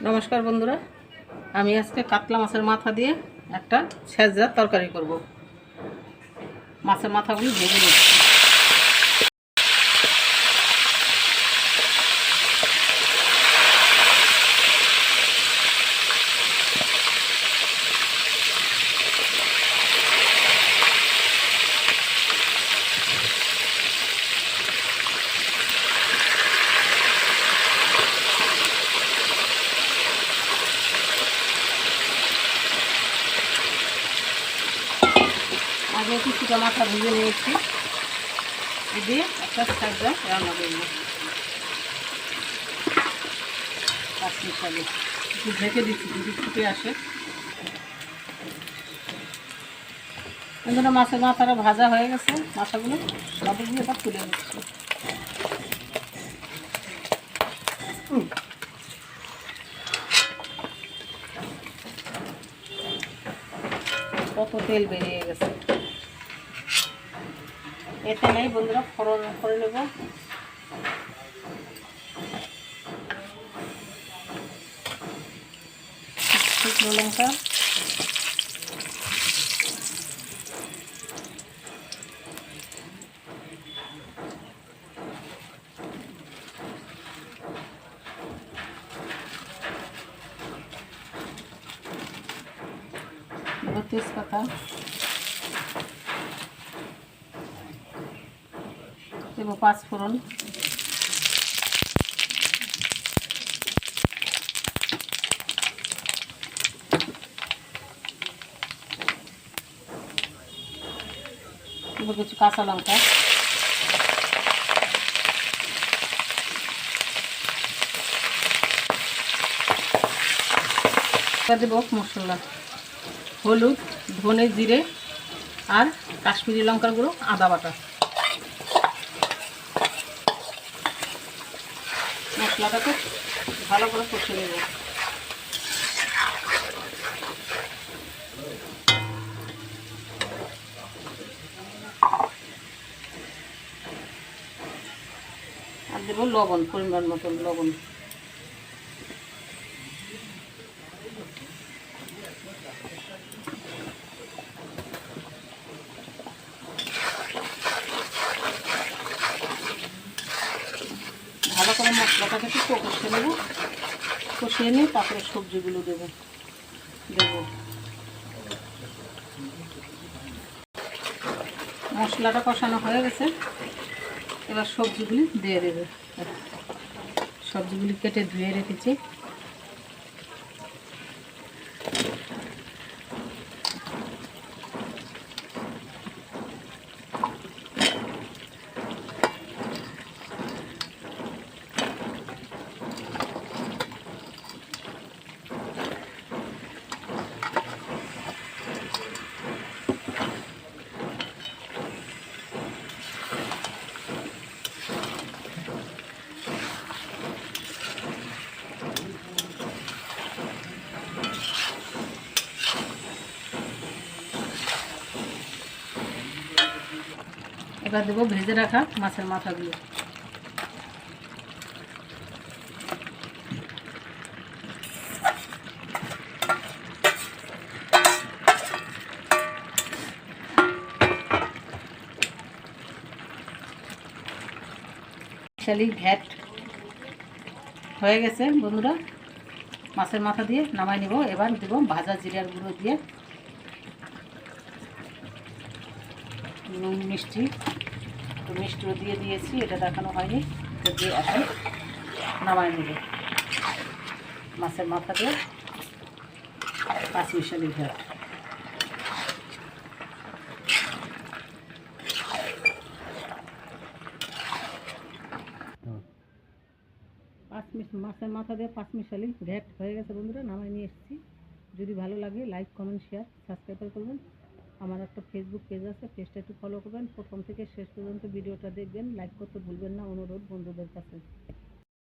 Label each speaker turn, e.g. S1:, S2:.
S1: নমস্কার বন্ধুরা, আমি আজকে কাতলা মাছের মাথা দিয়ে একটা ছেঁচড়ার তরকারি করব। মাছের মাথাগুলি ভেজে নিচ্ছি। আগে কিছুটা মাথা ভেজে নিয়েছি, দিয়ে একটা ছেঁচড়া রান্না করবো। কাশ্মীর শাকে একটু ঢেকে দিচ্ছি যদি ফুটে আসে। বন্ধুরা, মাছের মাথাটা ভাজা হয়ে গেছে, মাথাগুলো সবগুলো এবার তুলে দিচ্ছি। কত তেল বেরিয়ে গেছে। এতে নেই বন্ধুরা, ফোড়ন করে নেব। শুকনো লঙ্কা, তেজপাতা দেবো, 5 ফোড়ন, দেবো কিছু কাঁচা লঙ্কা, দেবো মশলা, হলুদ, ধনে, জিরে আর কাশ্মীরি লঙ্কার গুঁড়ো, আদা বাটা। মশলাটাকে ভালো করে কষে নেব। আর দেবো লবণ, পরিমাণ মতন লবণ। ভালো করে মশলাটাকে একটু কষে নেব। কষিয়ে নিয়ে তারপরে সবজিগুলো দেবো। মশলাটা কষানো হয়ে গেছে, এবার সবজিগুলি দিয়ে দেবে। সবজিগুলি কেটে ধুয়ে রেখেছি। এবার দেবো ভেজে রাখা মাছের মাথাগুলো। ঘ্যাট হয়ে গেছে বন্ধুরা, মাছের মাথা দিয়ে নামাই নেব। এবার দেব ভাজা জিরার গুঁড়ো দিয়ে নুন, মিষ্টি, তো মিষ্টিও দিয়ে দিয়েছি, এটা দেখানো হয়নি। তো দিয়ে এখন নামাই নেব। মাছের মাথা দিয়ে পাঁচমিশালি ঘ্যাট। মাছের মাথা দিয়ে পাঁচমিশালি ঘ্যাট হয়ে গেছে বন্ধুরা, নামাই নিয়ে এসেছি। যদি ভালো লাগে লাইক, কমেন্ট, শেয়ার, সাবস্ক্রাইব করবেন। আমার একটা ফেসবুক পেজ আছে, পেজটা একটু ফলো করবেন। প্রথম থেকে শেষ পর্যন্ত ভিডিওটা দেখবেন, লাইক করতে ভুলবেন না, অনুরোধ বন্ধুদের কাছে।